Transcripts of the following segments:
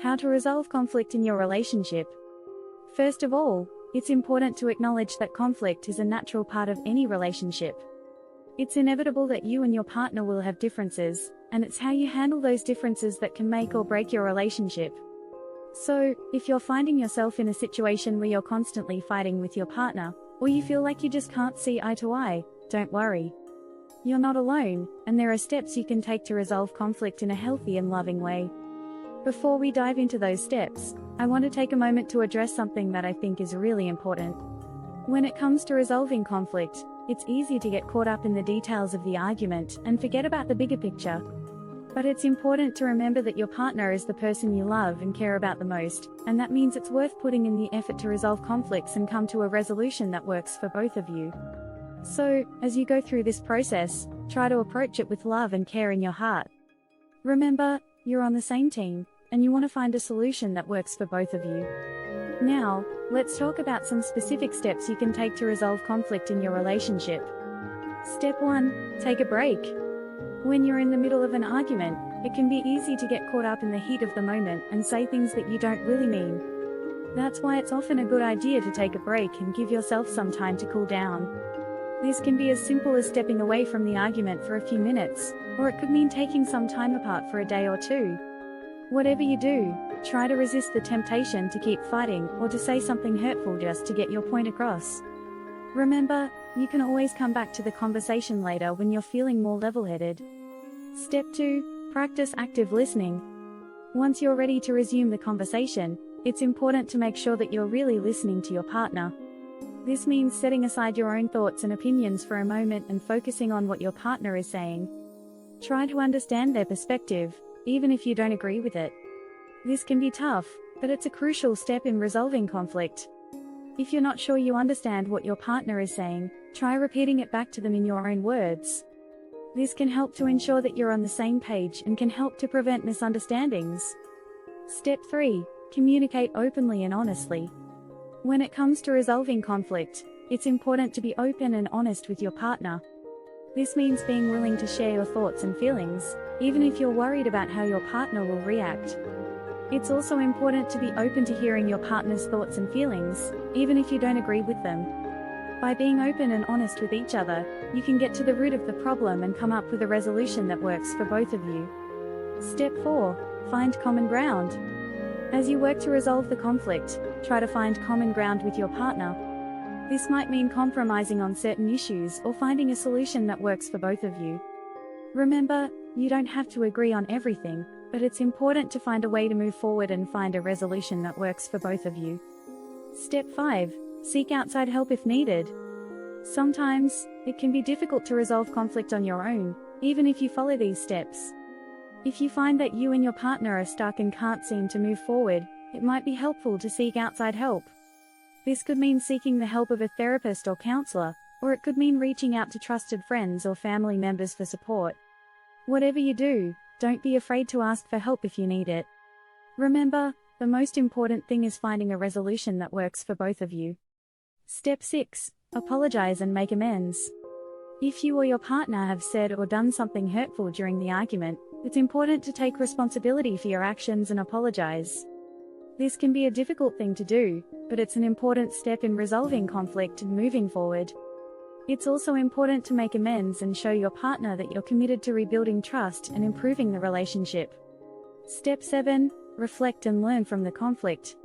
How to resolve conflict in your relationship. First of all, it's important to acknowledge that conflict is a natural part of any relationship. It's inevitable that you and your partner will have differences, and it's how you handle those differences that can make or break your relationship. So, if you're finding yourself in a situation where you're constantly fighting with your partner, or you feel like you just can't see eye to eye, don't worry. You're not alone, and there are steps you can take to resolve conflict in a healthy and loving way. Before we dive into those steps, I want to take a moment to address something that I think is really important. When it comes to resolving conflict, it's easy to get caught up in the details of the argument and forget about the bigger picture. But it's important to remember that your partner is the person you love and care about the most, and that means it's worth putting in the effort to resolve conflicts and come to a resolution that works for both of you. So, as you go through this process, try to approach it with love and care in your heart. Remember, you're on the same team, and you want to find a solution that works for both of you. Now, let's talk about some specific steps you can take to resolve conflict in your relationship. Step 1. Take a break. When you're in the middle of an argument, it can be easy to get caught up in the heat of the moment and say things that you don't really mean. That's why it's often a good idea to take a break and give yourself some time to cool down. This can be as simple as stepping away from the argument for a few minutes, or it could mean taking some time apart for a day or two. Whatever you do, try to resist the temptation to keep fighting or to say something hurtful just to get your point across. Remember, you can always come back to the conversation later when you're feeling more level-headed. Step 2. Practice active listening. Once you're ready to resume the conversation, it's important to make sure that you're really listening to your partner. This means setting aside your own thoughts and opinions for a moment and focusing on what your partner is saying. Try to understand their perspective, even if you don't agree with it. This can be tough, but it's a crucial step in resolving conflict. If you're not sure you understand what your partner is saying, try repeating it back to them in your own words. This can help to ensure that you're on the same page and can help to prevent misunderstandings. Step 3. Communicate openly and honestly. When it comes to resolving conflict, it's important to be open and honest with your partner. This means being willing to share your thoughts and feelings, even if you're worried about how your partner will react. It's also important to be open to hearing your partner's thoughts and feelings, even if you don't agree with them. By being open and honest with each other, you can get to the root of the problem and come up with a resolution that works for both of you. Step 4. Find common ground. As you work to resolve the conflict, try to find common ground with your partner. This might mean compromising on certain issues or finding a solution that works for both of you. Remember, you don't have to agree on everything, but it's important to find a way to move forward and find a resolution that works for both of you. Step 5. Seek outside help if needed. Sometimes, it can be difficult to resolve conflict on your own, even if you follow these steps. If you find that you and your partner are stuck and can't seem to move forward, it might be helpful to seek outside help. This could mean seeking the help of a therapist or counselor, or it could mean reaching out to trusted friends or family members for support. Whatever you do, don't be afraid to ask for help if you need it. Remember, the most important thing is finding a resolution that works for both of you. Step 6. Apologize and make amends. If you or your partner have said or done something hurtful during the argument, it's important to take responsibility for your actions and apologize. This can be a difficult thing to do, but it's an important step in resolving conflict and moving forward. It's also important to make amends and show your partner that you're committed to rebuilding trust and improving the relationship. Step 7. Reflect and learn from the conflict.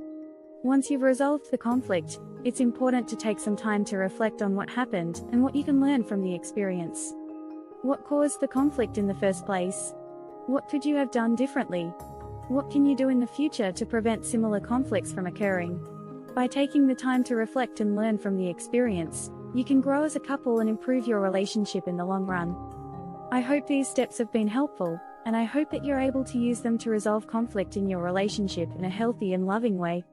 Once you've resolved the conflict, it's important to take some time to reflect on what happened and what you can learn from the experience. What caused the conflict in the first place? What could you have done differently? What can you do in the future to prevent similar conflicts from occurring? By taking the time to reflect and learn from the experience, you can grow as a couple and improve your relationship in the long run. I hope these steps have been helpful, and I hope that you're able to use them to resolve conflict in your relationship in a healthy and loving way.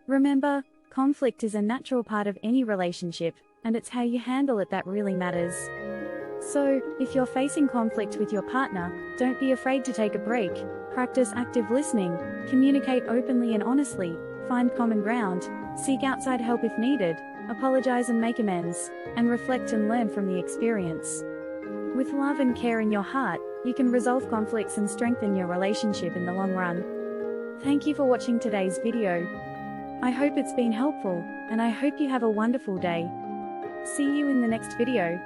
Remember, conflict is a natural part of any relationship, and it's how you handle it that really matters. So, if you're facing conflict with your partner, don't be afraid to take a break, practice active listening, communicate openly and honestly, find common ground, seek outside help if needed, apologize and make amends, and reflect and learn from the experience. With love and care in your heart, you can resolve conflicts and strengthen your relationship in the long run. Thank you for watching today's video. I hope it's been helpful, and I hope you have a wonderful day. See you in the next video.